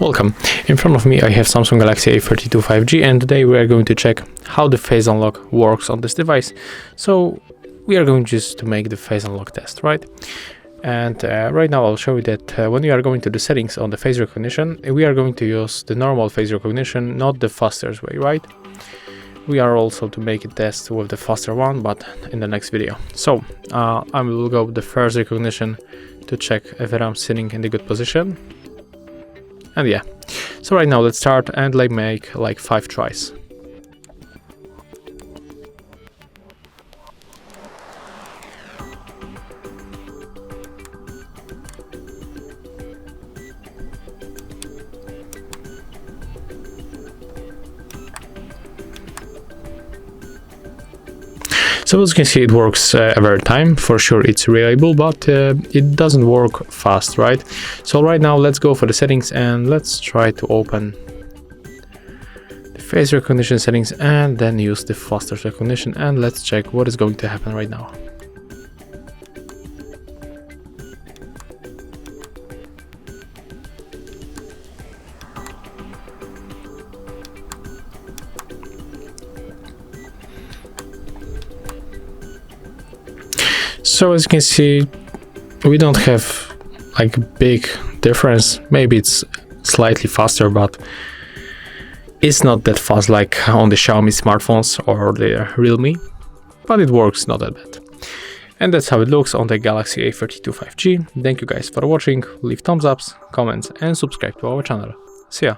Welcome. In front of me I have Samsung Galaxy A32 5G, and today we are going to check how the face unlock works on this device. So we are going just to make the face unlock test, right? And right now I'll show you that when we are going to the settings on the face recognition, we are going to use the normal face recognition, not the fastest way, right? We are also to make a test with the faster one, but in the next video. So I will go with the first recognition to check if I'm sitting in the good position. And yeah, so right now let's start and make like 5 tries. So as you can see, it works every time. For sure it's reliable, but it doesn't work fast, right? So right now let's go for the settings and let's try to open the face recognition settings and then use the faster recognition, and let's check what is going to happen right now. So as you can see, we don't have like a big difference. Maybe it's slightly faster, but it's not that fast like on the Xiaomi smartphones or the Realme, but it works not that bad. And that's how it looks on the Galaxy A32 5G. Thank you guys for watching. Leave thumbs ups, comments and subscribe to our channel. See ya.